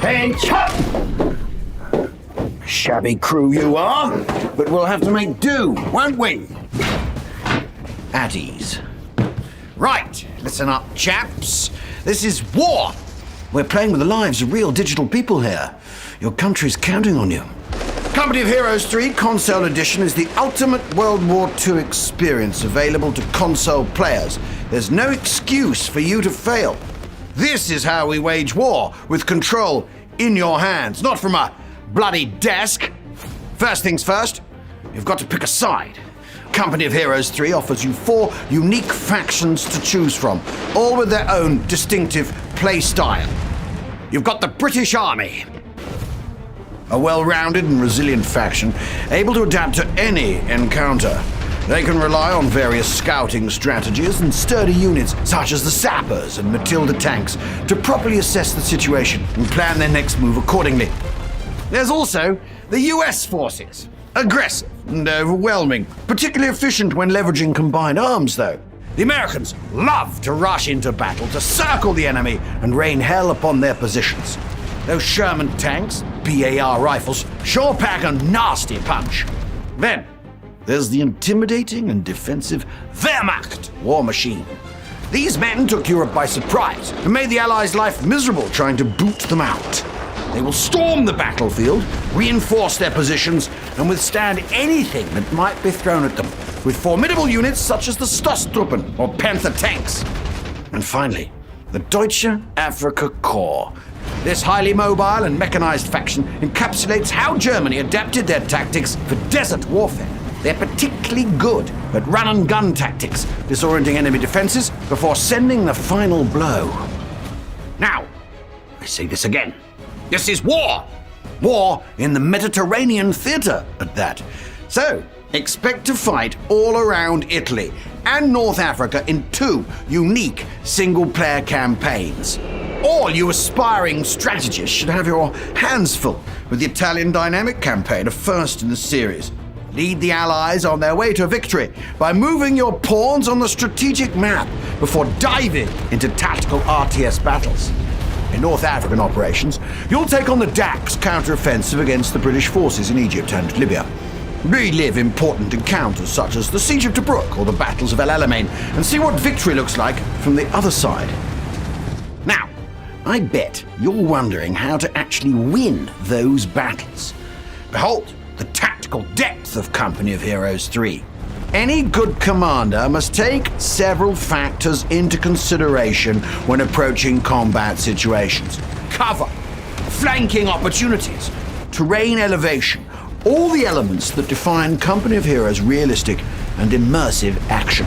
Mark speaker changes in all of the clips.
Speaker 1: And chop! Shabby crew you are, but we'll have to make do, won't we? At ease. Right, listen up, chaps. This is war. We're playing with the lives of real digital people here. Your country's counting on you. Company of Heroes 3 Console Edition is the ultimate World War II experience available to console players. There's no excuse for you to fail. This is how we wage war, with control in your hands, not from a bloody desk. First things first, you've got to pick a side. Company of Heroes 3 offers you 4 unique factions to choose from, all with their own distinctive play style. You've got the British Army, a well-rounded and resilient faction, able to adapt to any encounter. They can rely on various scouting strategies and sturdy units, such as the Sappers and Matilda tanks, to properly assess the situation and plan their next move accordingly. There's also the US forces. Aggressive and overwhelming, particularly efficient when leveraging combined arms, though. The Americans love to rush into battle to circle the enemy and rain hell upon their positions. Those Sherman tanks, BAR rifles, sure pack a nasty punch. Then, there's the intimidating and defensive Wehrmacht war machine. These men took Europe by surprise and made the Allies' life miserable trying to boot them out. They will storm the battlefield, reinforce their positions, and withstand anything that might be thrown at them, with formidable units such as the Stoßtruppen or Panther tanks. And finally, the Deutsche Afrika Korps. This highly mobile and mechanized faction encapsulates how Germany adapted their tactics for desert warfare. They're particularly good at run-and-gun tactics, disorienting enemy defenses before sending the final blow. Now, I say this again. This is war! War in the Mediterranean theater, at that. So, expect to fight all around Italy and North Africa in 2 unique single-player campaigns. All you aspiring strategists should have your hands full with the Italian Dynamic campaign, a first in the series. Lead the Allies on their way to victory by moving your pawns on the strategic map before diving into tactical RTS battles. In North African operations, you'll take on the Dax counter-offensive against the British forces in Egypt and Libya. Relive important encounters such as the Siege of Tobruk or the battles of El Alamein and see what victory looks like from the other side. Now, I bet you're wondering how to actually win those battles. Behold the tactical depth of Company of Heroes 3. Any good commander must take several factors into consideration when approaching combat situations. Cover, flanking opportunities, terrain elevation, all the elements that define Company of Heroes' realistic and immersive action.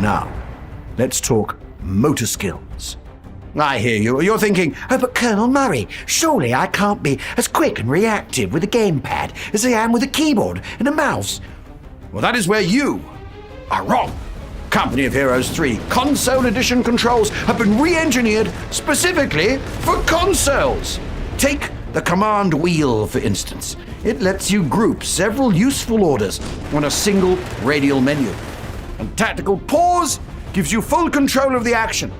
Speaker 1: Now, let's talk motor skills. I hear you. You're thinking, oh, but Colonel Murray, surely I can't be as quick and reactive with a gamepad as I am with a keyboard and a mouse. Well, that is where you are wrong. Company of Heroes 3 Console Edition controls have been re-engineered specifically for consoles. Take the command wheel, for instance. It lets you group several useful orders on a single radial menu. And tactical pause gives you full control of the action,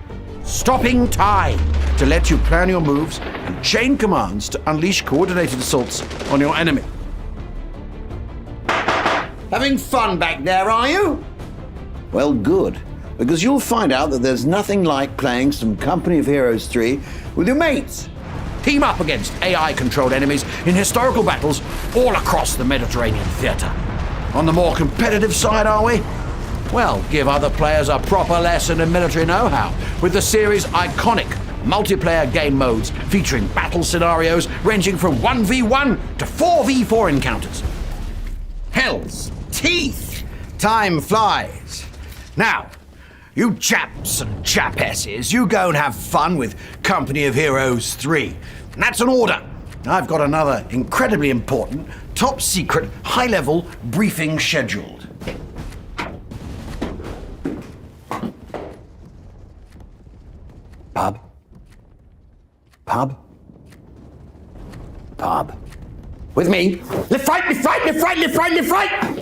Speaker 1: stopping time to let you plan your moves and chain commands to unleash coordinated assaults on your enemy. Having fun back there, are you? Well, good, because you'll find out that there's nothing like playing some Company of Heroes 3 with your mates. Team up against AI-controlled enemies in historical battles all across the Mediterranean theater. On the more competitive side, are we? Well, give other players a proper lesson in military know-how with the series' iconic multiplayer game modes featuring battle scenarios ranging from 1v1 to 4v4 encounters. Hell's teeth! Time flies. Now, you chaps and chapesses, you go and have fun with Company of Heroes 3. That's an order. I've got another incredibly important, top-secret, high-level briefing scheduled. Pub? Pub? Pub. With me. Lift right, lift right, lift right, lift right, lift right!